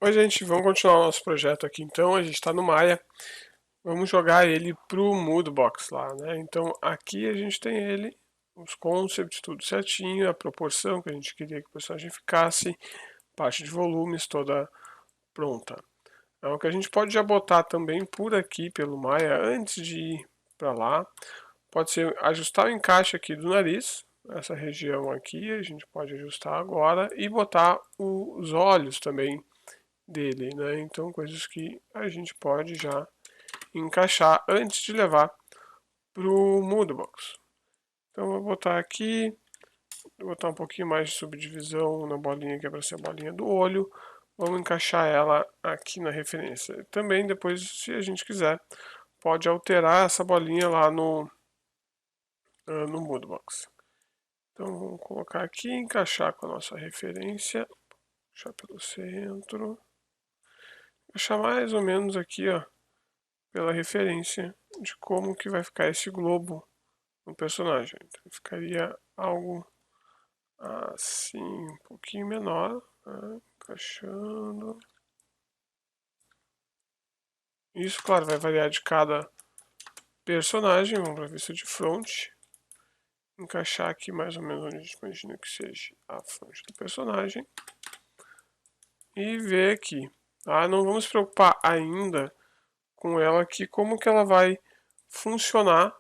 Oi, gente, vamos continuar o nosso projeto aqui. Então, a gente está no Maya. Vamos jogar ele pro Moodbox lá, né? Então, aqui a gente tem ele, os concepts, tudo certinho, a proporção que a gente queria que o personagem ficasse, parte de volumes toda pronta. Então, o que a gente pode já botar também por aqui pelo Maya, antes de ir para lá, pode ser ajustar o encaixe aqui do nariz, essa região aqui, a gente pode ajustar agora, e botar os olhos também dele, né? Então, coisas que a gente pode já encaixar antes de levar para o Moodbox. Então, vou botar aqui, vou botar um pouquinho mais de subdivisão na bolinha que é para ser a bolinha do olho. Vamos encaixar ela aqui na referência. Também, depois, se a gente quiser, pode alterar essa bolinha lá no Moodbox. Então, vamos colocar aqui, encaixar com a nossa referência, puxar pelo centro, encaixar mais ou menos aqui, ó, pela referência de como que vai ficar esse globo no personagem. Então, ficaria algo assim, um pouquinho menor, né? Encaixando. Isso, claro, vai variar de cada personagem. Vamos para a vista de front. Encaixar aqui mais ou menos onde a gente imagina que seja a fronte do personagem. E ver aqui. Não vamos se preocupar ainda com ela aqui, como que ela vai funcionar,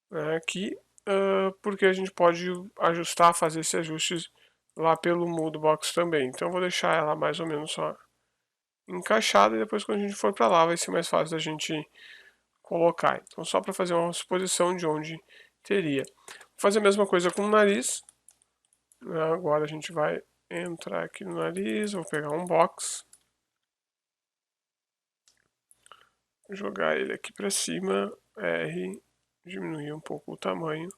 né, aqui, porque a gente pode ajustar, fazer esses ajustes lá pelo Moodbox também. Então eu vou deixar ela mais ou menos só encaixada e depois quando a gente for para lá vai ser mais fácil da gente colocar. Então só para fazer uma suposição de onde teria. Vou fazer a mesma coisa com o nariz. Agora a gente vai entrar aqui no nariz, vou pegar um box, jogar ele aqui para cima, R, diminuir um pouco o tamanho.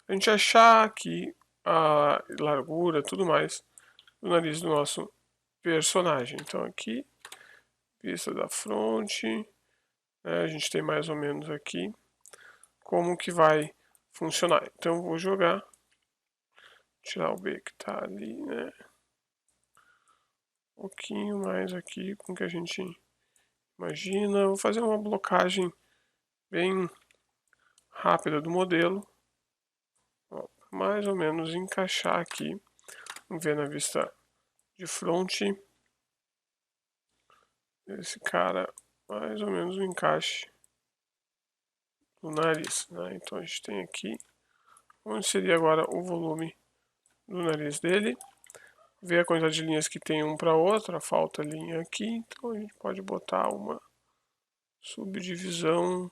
A gente achar aqui a largura, tudo mais, do nariz do nosso personagem. Então aqui, vista da fronte, né, a gente tem mais ou menos aqui como que vai funcionar. Então eu vou jogar, tirar o B que está ali, né? Um pouquinho mais aqui com o que a gente imagina. Vou fazer uma blocagem bem rápida do modelo. Ó, mais ou menos encaixar aqui. Vamos ver na vista de front. Esse cara, mais ou menos o encaixe do nariz, né? Então a gente tem aqui, onde seria agora o volume do nariz dele. Ver a quantidade de linhas que tem um para outra, falta linha aqui, então a gente pode botar uma subdivisão.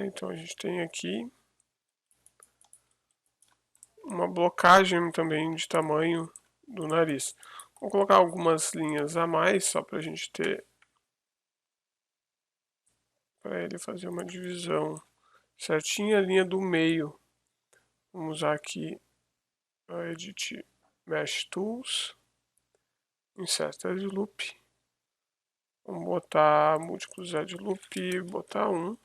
Então a gente tem aqui uma blocagem também de tamanho do nariz. Vou colocar algumas linhas a mais, só para a gente ter, para ele fazer uma divisão certinha. A linha do meio, vamos usar aqui a Edit Mesh Tools, Insert Edge Loop, vamos botar múltiplos Edge Loop, botar 1.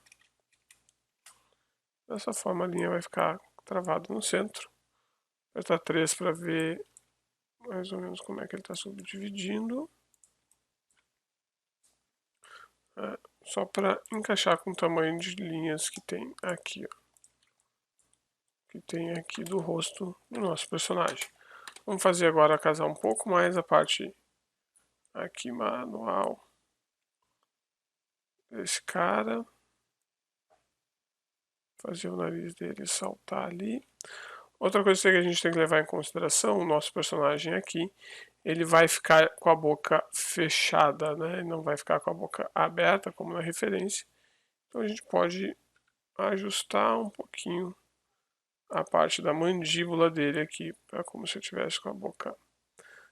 Dessa forma a linha vai ficar travada no centro. Apertar 3 para ver mais ou menos como é que ele está subdividindo. Só para encaixar com o tamanho de linhas que tem aqui, ó. Que tem aqui do rosto do nosso personagem. Vamos fazer agora casar um pouco mais a parte aqui manual desse cara. Fazer o nariz dele saltar ali. Outra coisa que a gente tem que levar em consideração, o nosso personagem aqui, ele vai ficar com a boca fechada, né? Ele não vai ficar com a boca aberta, como na referência. Então a gente pode ajustar um pouquinho a parte da mandíbula dele aqui, para como se eu estivesse com a boca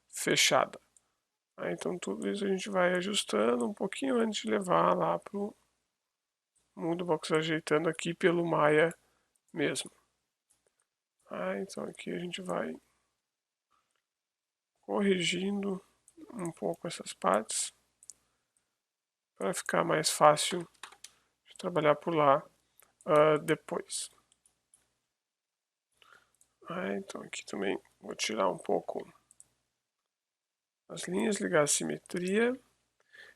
fechada. Então tudo isso a gente vai ajustando um pouquinho antes de levar lá para o Moodbox, ajeitando aqui pelo Maya mesmo. Então aqui a gente vai corrigindo um pouco essas partes para ficar mais fácil de trabalhar por lá depois. Então aqui também vou tirar um pouco as linhas, ligar a simetria.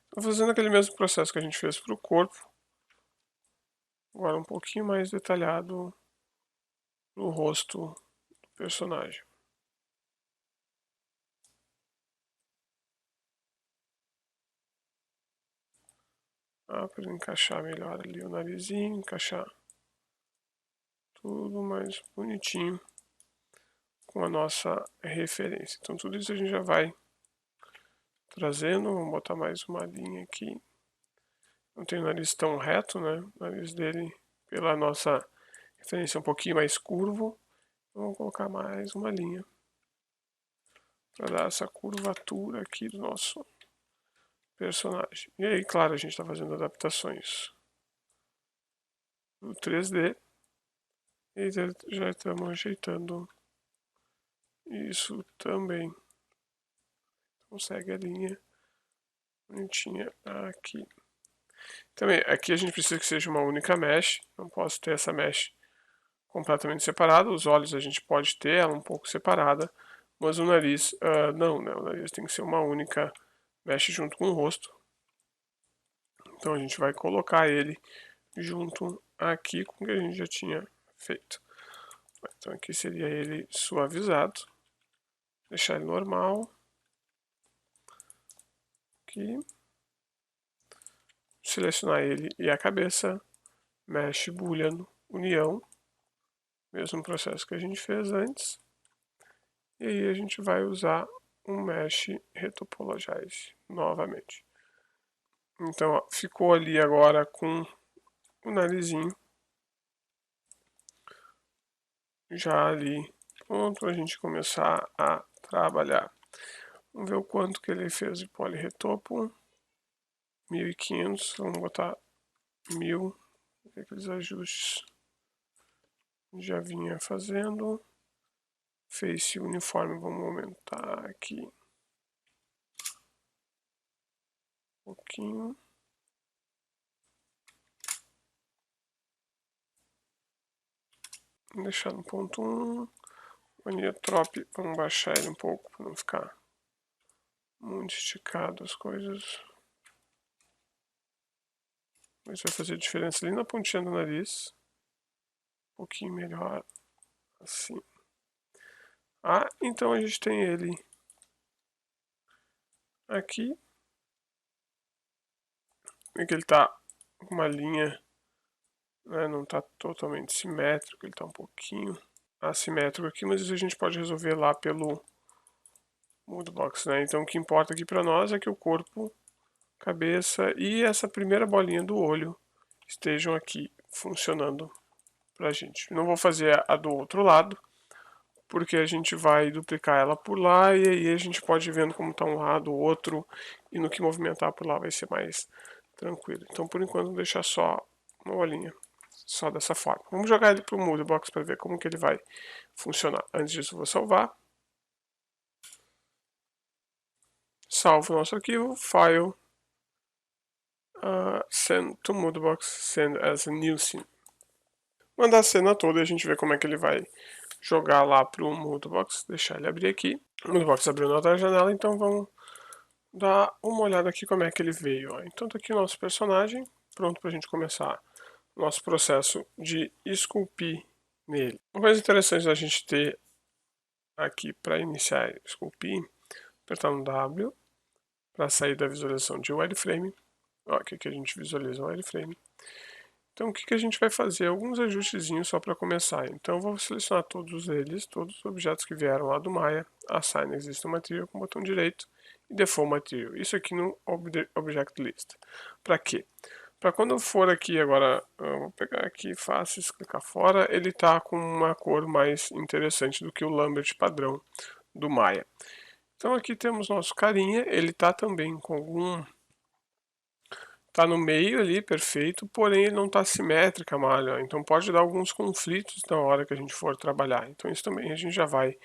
Estou fazendo aquele mesmo processo que a gente fez para o corpo. Agora um pouquinho mais detalhado no rosto do personagem. Para encaixar melhor ali o narizinho, encaixar tudo mais bonitinho com a nossa referência. Então tudo isso a gente já vai trazendo. Vamos botar mais uma linha aqui. Não tem o nariz tão reto, né? O nariz dele, pela nossa referência, é um pouquinho mais curvo. Então vamos colocar mais uma linha para dar essa curvatura aqui do nosso personagem. E aí, claro, a gente está fazendo adaptações no 3D e já estamos ajeitando isso também. Então segue a linha bonitinha aqui. Também, aqui a gente precisa que seja uma única mesh, não posso ter essa mesh completamente separada. Os olhos a gente pode ter ela um pouco separada, mas o nariz, não, né? O nariz tem que ser uma única mesh junto com o rosto. Então a gente vai colocar ele junto aqui com o que a gente já tinha feito. Então aqui seria ele suavizado, deixar ele normal, aqui, selecionar ele e a cabeça, mesh boolean união, mesmo processo que a gente fez antes, e aí a gente vai usar um mesh retopologize novamente. Então ó, ficou ali agora com o narizinho já ali pronto para a gente começar a trabalhar. Vamos ver o quanto que ele fez de polirretopo. 1500, vamos botar 1000, aqueles ajustes já vinha fazendo. Face uniforme, vamos aumentar aqui um pouquinho. Vou deixar no ponto 1. Anitrop, vamos baixar ele um pouco para não ficar muito esticado as coisas. Isso vai fazer diferença ali na pontinha do nariz. Um pouquinho melhor, assim. Então a gente tem ele aqui. Vê que ele tá com uma linha, né, não tá totalmente simétrico, ele tá um pouquinho assimétrico aqui, mas isso a gente pode resolver lá pelo Moodbox, né? Então o que importa aqui para nós é que o corpo, cabeça e essa primeira bolinha do olho estejam aqui funcionando pra gente. Não vou fazer a do outro lado, porque a gente vai duplicar ela por lá e aí a gente pode ir vendo como está um lado, o outro, e no que movimentar por lá vai ser mais tranquilo. Então por enquanto vou deixar só uma bolinha, só dessa forma. Vamos jogar ele para o Moodbox para ver como que ele vai funcionar. Antes disso eu vou salvar. Salvo o nosso arquivo, file, send to Moodbox, send as a new scene. Mandar a cena toda e a gente vê como é que ele vai jogar lá para o Moodbox. Deixar ele abrir aqui. O Moodbox abriu na outra janela, então vamos dar uma olhada aqui como é que ele veio. Então tá aqui o nosso personagem, pronto para a gente começar o nosso processo de esculpir nele. Uma coisa interessante da gente ter aqui para iniciar esculpir, apertar no W para sair da visualização de wireframe. Aqui que a gente visualiza o wireframe. Então o que a gente vai fazer? Alguns ajustezinhos só para começar. Então eu vou selecionar todos eles, todos os objetos que vieram lá do Maya, Assign Existing Material com o botão direito e Default Material. Isso aqui no Object List. Para quê? Para quando eu for aqui agora, eu vou pegar aqui Faces, clicar fora, ele está com uma cor mais interessante do que o Lambert padrão do Maya. Então aqui temos nosso carinha, ele está também com algum... Tá no meio ali, perfeito, porém ele não está simétrica a malha, então pode dar alguns conflitos na hora que a gente for trabalhar. Então isso também a gente já vai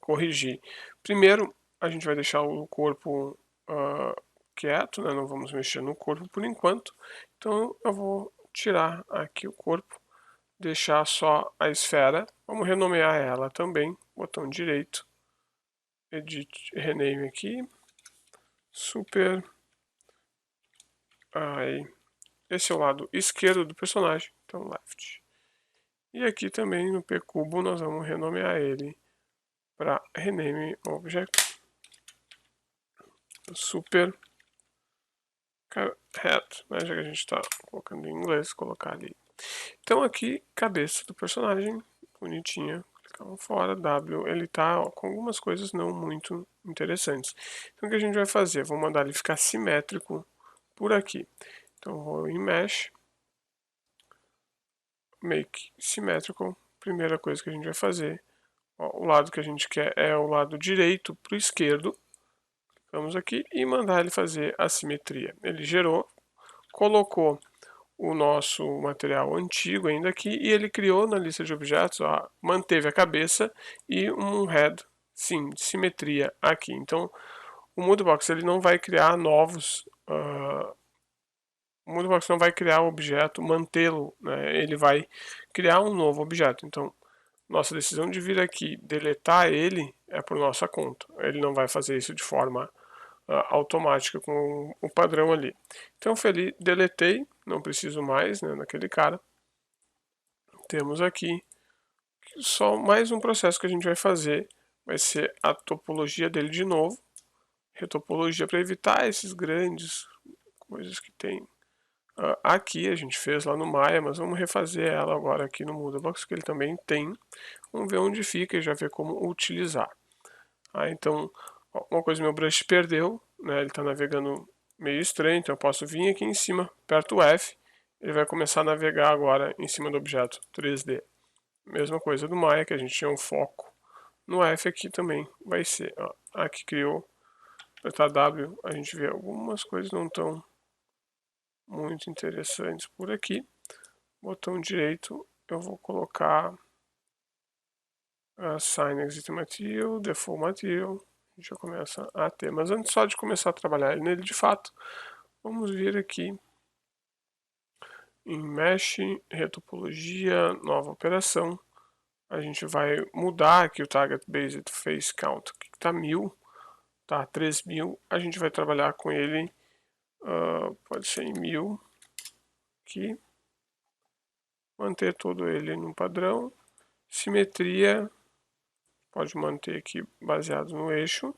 corrigir. Primeiro, a gente vai deixar o corpo quieto, né? Não vamos mexer no corpo por enquanto. Então eu vou tirar aqui o corpo, deixar só a esfera. Vamos renomear ela também, botão direito, Edit, Rename aqui. super. Aí, esse é o lado esquerdo do personagem, então left. E aqui também no pcubo nós vamos renomear ele para rename object super head, né? Já que a gente está colocando em inglês, colocar ali. Então aqui, cabeça do personagem, bonitinha, clicamos fora, W, ele tá com algumas coisas não muito interessantes. Então o que a gente vai fazer? Vou mandar ele ficar simétrico por aqui. Então vou em Mesh, Make Symmetrical, primeira coisa que a gente vai fazer. Ó, o lado que a gente quer é o lado direito para o esquerdo. Vamos aqui e mandar ele fazer a simetria. Ele gerou, colocou o nosso material antigo ainda aqui e ele criou na lista de objetos, ó, manteve a cabeça e um head, sim, de simetria aqui. Então, o Moodbox ele não vai criar novos, o Moodbox não vai criar o objeto, mantê-lo, né? Ele vai criar um novo objeto. Então, nossa decisão de vir aqui deletar ele é por nossa conta. Ele não vai fazer isso de forma automática com o padrão ali. Então, feliz, deletei, não preciso mais, né, naquele cara. Temos aqui só mais um processo que a gente vai fazer, vai ser a topologia dele de novo. Retopologia para evitar esses grandes coisas que tem aqui, a gente fez lá no Maya, mas vamos refazer ela agora aqui no Moodbox, que ele também tem. Vamos ver onde fica e já ver como utilizar. Então, uma coisa, meu brush perdeu, né? Ele está navegando meio estranho, então eu posso vir aqui em cima, aperto o F, ele vai começar a navegar agora em cima do objeto 3D. Mesma coisa do Maya, que a gente tinha um foco no F, aqui também vai ser. Ó, aqui criou, apertar W, a gente vê algumas coisas não tão muito interessantes por aqui. Botão direito, eu vou colocar Assign Exit Material, Default Material. A gente já começa a ter. Mas antes só de começar a trabalhar nele de fato, vamos vir aqui em Mesh, Retopologia, Nova Operação. A gente vai mudar aqui o Target Based Face Count, que está 1000, tá 3000. A gente vai trabalhar com ele, pode ser em 1000, aqui. Manter todo ele no padrão. Simetria, pode manter aqui baseado no eixo.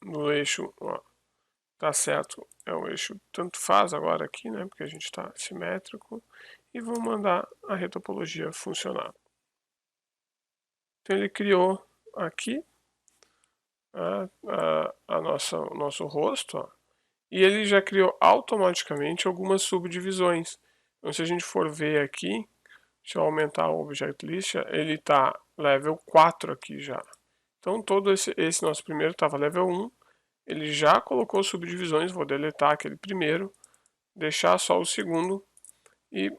No eixo, ó, tá certo, é o eixo tanto faz agora aqui, né, porque a gente está simétrico. E vamos mandar a retopologia funcionar. Então ele criou aqui o nosso rosto, ó, e ele já criou automaticamente algumas subdivisões. Então se a gente for ver aqui, deixa eu aumentar o Object List, ele está level 4 aqui já. Então todo esse nosso primeiro estava level 1, ele já colocou subdivisões, vou deletar aquele primeiro, deixar só o segundo e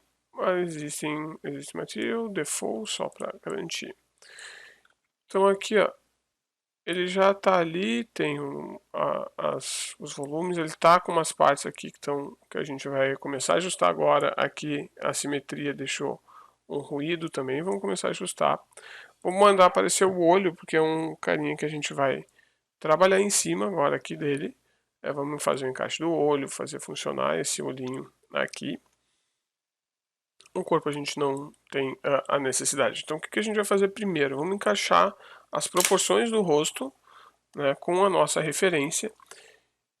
existe material, default, só para garantir. Então aqui, ó, ele já está ali, tem os volumes, ele está com umas partes aqui que a gente vai começar a ajustar agora. Aqui a simetria deixou um ruído também, vamos começar a ajustar. Vou mandar aparecer o olho, porque é um carinha que a gente vai trabalhar em cima agora aqui dele. Vamos fazer o encaixe do olho, fazer funcionar esse olhinho aqui. O corpo a gente não tem a necessidade. Então o que a gente vai fazer primeiro? Vamos encaixar as proporções do rosto, né, com a nossa referência.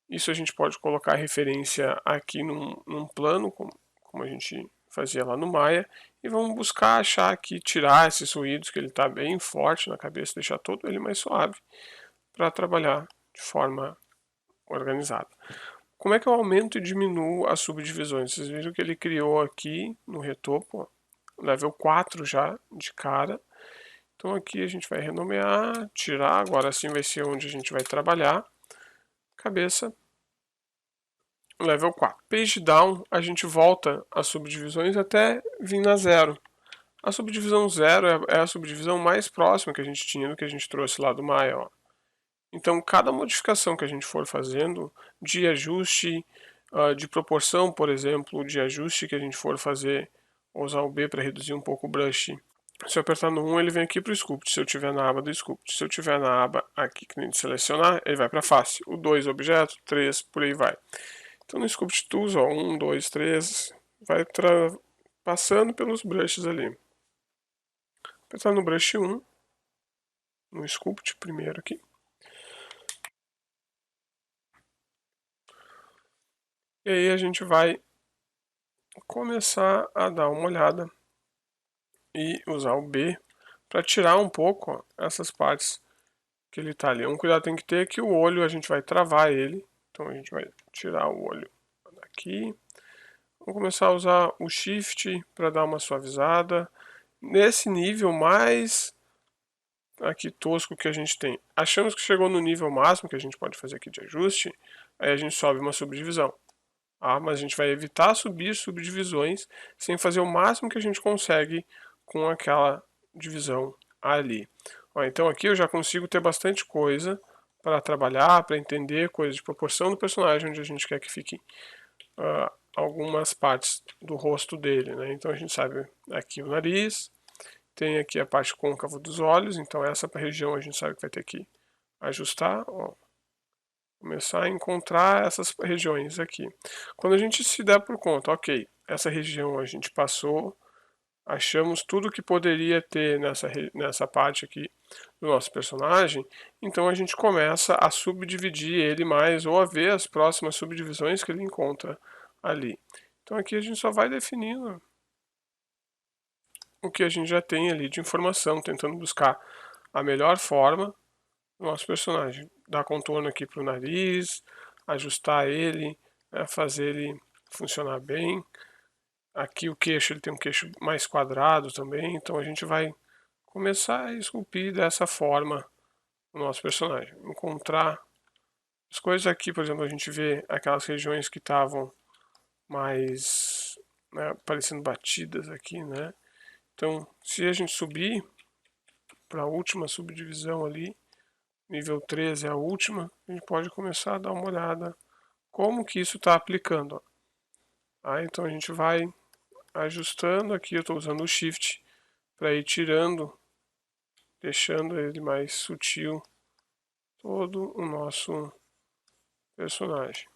Isso a gente pode colocar a referência aqui num plano, como a gente fazia lá no Maya. E vamos buscar achar aqui, tirar esses ruídos, que ele está bem forte na cabeça, deixar todo ele mais suave, para trabalhar de forma organizada. Como é que eu aumento e diminuo as subdivisões? Vocês viram que ele criou aqui no retopo, level 4 já de cara. Então aqui a gente vai renomear, tirar, agora sim vai ser onde a gente vai trabalhar. Cabeça, level 4. Page down, a gente volta as subdivisões até vir na 0. A subdivisão 0 é a subdivisão mais próxima que a gente tinha do que a gente trouxe lá do Maya, ó. Então, cada modificação que a gente for fazendo, de ajuste, de proporção, por exemplo, de ajuste que a gente for fazer, usar o B para reduzir um pouco o brush, Se eu apertar no 1, ele vem aqui para o Sculpt, se eu tiver na aba do Sculpt. Se eu tiver na aba aqui que nem de selecionar, ele vai para face. O 2, objeto, 3, por aí vai. Então no Sculpt Tools, ó, 1, 2, 3, vai passando pelos brushes ali. Apertar no brush 1, no Sculpt primeiro aqui. E aí a gente vai começar a dar uma olhada e usar o B para tirar um pouco ó, essas partes que ele está ali. Um cuidado tem que ter que o olho a gente vai travar ele. Então a gente vai tirar o olho daqui. Vamos começar a usar o Shift para dar uma suavizada. Nesse nível mais aqui tosco que a gente tem. Achamos que chegou no nível máximo que a gente pode fazer aqui de ajuste. Aí a gente sobe uma subdivisão. Mas a gente vai evitar subir subdivisões sem fazer o máximo que a gente consegue com aquela divisão ali. Então aqui eu já consigo ter bastante coisa para trabalhar, para entender coisas de proporção do personagem, onde a gente quer que fique algumas partes do rosto dele. Né? Então a gente sabe aqui o nariz, tem aqui a parte côncava dos olhos, então essa região a gente sabe que vai ter que ajustar. Começar a encontrar essas regiões aqui. Quando a gente se der por conta, ok, essa região a gente passou, achamos tudo que poderia ter nessa parte aqui do nosso personagem, então a gente começa a subdividir ele mais ou a ver as próximas subdivisões que ele encontra ali. Então aqui a gente só vai definindo o que a gente já tem ali de informação, tentando buscar a melhor forma do nosso personagem. Dar contorno aqui para o nariz, ajustar ele, né, fazer ele funcionar bem. Aqui o queixo, ele tem um queixo mais quadrado também, então a gente vai começar a esculpir dessa forma o nosso personagem. Encontrar as coisas aqui, por exemplo, a gente vê aquelas regiões que estavam mais parecendo batidas aqui, né? Então, se a gente subir para a última subdivisão ali, nível 13 é a última, a gente pode começar a dar uma olhada como que isso está aplicando. Então a gente vai ajustando aqui, eu estou usando o Shift para ir tirando, deixando ele mais sutil, todo o nosso personagem,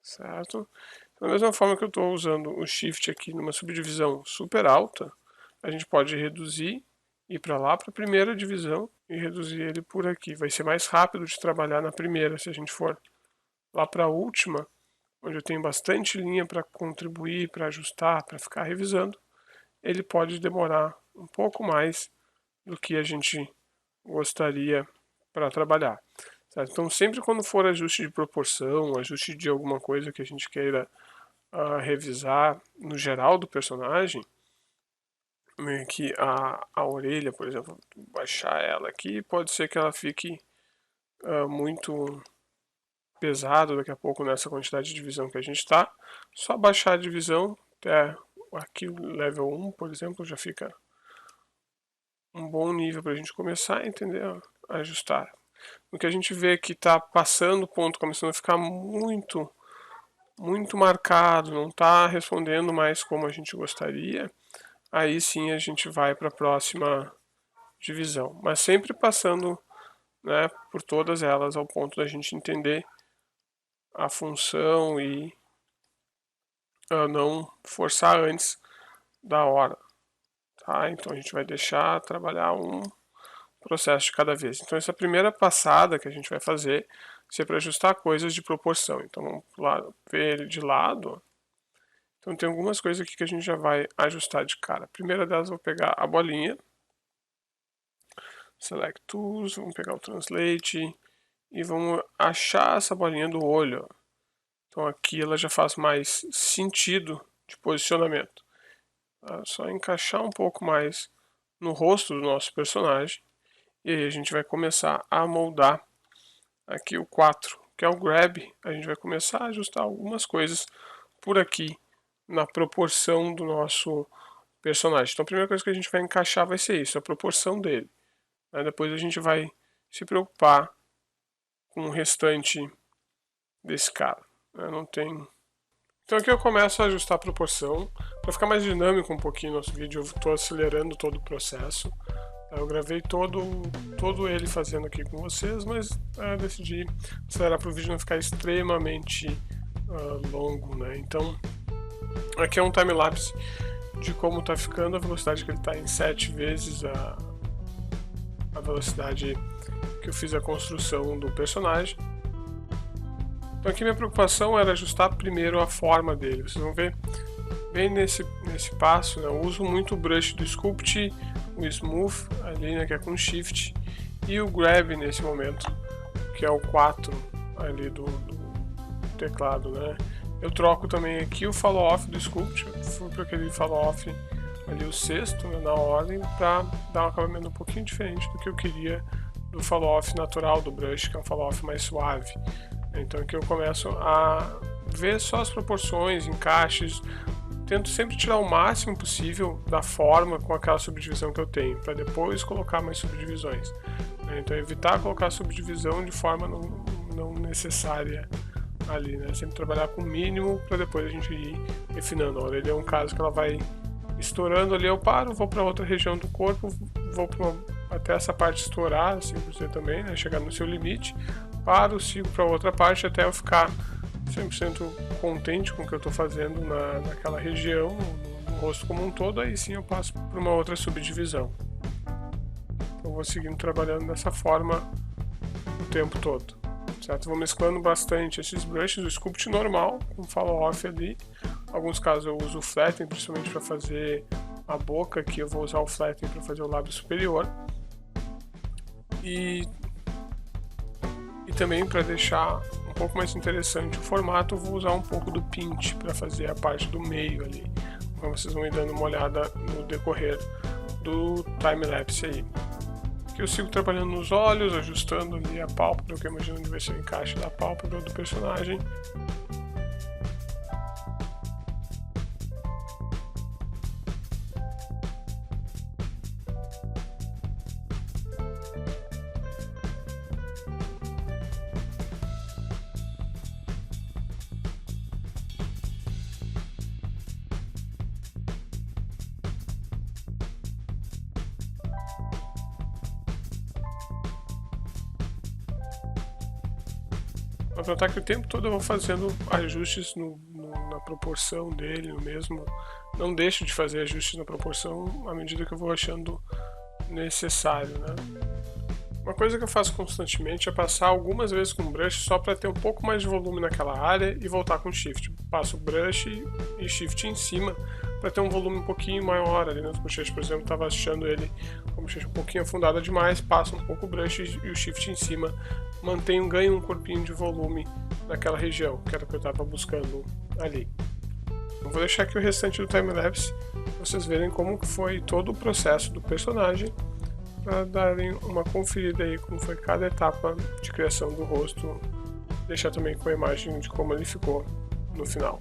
certo? Da mesma forma que eu estou usando o Shift aqui numa subdivisão super alta, a gente pode reduzir, ir para lá para a primeira divisão e reduzir ele por aqui. Vai ser mais rápido de trabalhar na primeira, se a gente for lá para a última, onde eu tenho bastante linha para contribuir, para ajustar, para ficar revisando, ele pode demorar um pouco mais do que a gente gostaria para trabalhar. Certo? Então, sempre quando for ajuste de proporção, ajuste de alguma coisa que a gente queira revisar no geral do personagem, que a orelha, por exemplo, baixar ela aqui, pode ser que ela fique muito pesado daqui a pouco nessa quantidade de divisão que a gente está. Só baixar a divisão até aqui o level 1, por exemplo, já fica um bom nível para a gente começar a entender, a ajustar. O que a gente vê que está passando o ponto, começando a ficar muito marcado, não está respondendo mais como a gente gostaria, aí sim a gente vai para a próxima divisão. Mas sempre passando, né, por todas elas ao ponto da gente entender a função e não forçar antes da hora. Tá? Então a gente vai deixar trabalhar um processo de cada vez. Então essa primeira passada que a gente vai fazer é para ajustar coisas de proporção. Então vamos lá, ver ele de lado. Então tem algumas coisas aqui que a gente já vai ajustar de cara. A primeira delas eu vou pegar a bolinha, Select Tools, vamos pegar o Translate e vamos achar essa bolinha do olho. Então aqui ela já faz mais sentido de posicionamento. Só encaixar um pouco mais no rosto do nosso personagem. E aí a gente vai começar a moldar aqui o 4, que é o Grab. A gente vai começar a ajustar algumas coisas por aqui na proporção do nosso personagem. Então a primeira coisa que a gente vai encaixar vai ser isso, a proporção dele. Depois a gente vai se preocupar com o restante desse cara. Não tem Então aqui eu começo a ajustar a proporção. Para ficar mais dinâmico um pouquinho nosso vídeo, eu estou acelerando todo o processo. Eu gravei todo ele fazendo aqui com vocês, mas decidi acelerar para o vídeo não ficar extremamente longo, né? Então aqui é um time-lapse de como está ficando, a velocidade que ele está em 7 vezes a velocidade que eu fiz a construção do personagem. Então aqui minha preocupação era ajustar primeiro a forma dele. Vocês vão ver bem nesse passo, né? Eu uso muito o brush do Sculpt, o Smooth ali, né, que é com Shift, e o Grab nesse momento, que é o 4 ali do teclado, né? Eu troco também aqui o Follow Off do Sculpt, fui para aquele Follow Off ali o sexto, né, na ordem, para dar um acabamento um pouquinho diferente do que eu queria do Follow Off natural do brush, que é um Follow Off mais suave. Então aqui eu começo a ver só as proporções, encaixes, tento sempre tirar o máximo possível da forma com aquela subdivisão que eu tenho, para depois colocar mais subdivisões. Então evitar colocar subdivisão de forma não necessária ali, né? Sempre trabalhar com o mínimo para depois a gente ir refinando. A orelha é um caso que ela vai estourando ali, eu paro, vou para outra região do corpo, vou até essa parte estourar, assim por dizer também, né? Chegar no seu limite, paro, sigo para outra parte até eu ficar 100% contente com o que eu estou fazendo naquela região, no rosto como um todo, aí sim eu passo para uma outra subdivisão. Eu vou seguindo trabalhando dessa forma o tempo todo, certo? Vou mesclando bastante esses brushes, o Sculpt normal, com Follow Off ali. Em alguns casos eu uso o Flatten, principalmente para fazer a boca, aqui eu vou usar o Flatten para fazer o lábio superior. E também para deixar um pouco mais interessante o formato, eu vou usar um pouco do Pinch para fazer a parte do meio ali. Então vocês vão ir dando uma olhada no decorrer do time-lapse aí. Aqui eu sigo trabalhando nos olhos, ajustando ali a pálpebra, que eu imagino que vai ser o encaixe da pálpebra do personagem. Vou notar que o tempo todo eu vou fazendo ajustes na proporção dele, no mesmo. Não deixo de fazer ajustes na proporção à medida que eu vou achando necessário, né? Uma coisa que eu faço constantemente é passar algumas vezes com o brush só para ter um pouco mais de volume naquela área e voltar com Shift. Passo o brush e Shift em cima para ter um volume um pouquinho maior ali nas bochechas. Por exemplo, estava achando ele com a bochecha um pouquinho afundada demais, passo um pouco o brush e o Shift em cima, ganho um corpinho de volume naquela região, que era o que eu estava buscando ali. Eu vou deixar aqui o restante do time-lapse para vocês verem como foi todo o processo do personagem, para darem uma conferida aí como foi cada etapa de criação do rosto, deixar também com a imagem de como ele ficou no final.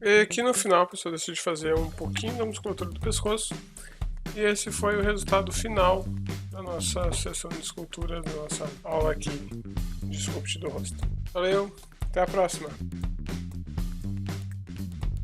E aqui no final, pessoal, eu decidi fazer um pouquinho da musculatura do pescoço. E esse foi o resultado final da nossa sessão de escultura, da nossa aula aqui de sculpt do rosto. Valeu, até a próxima!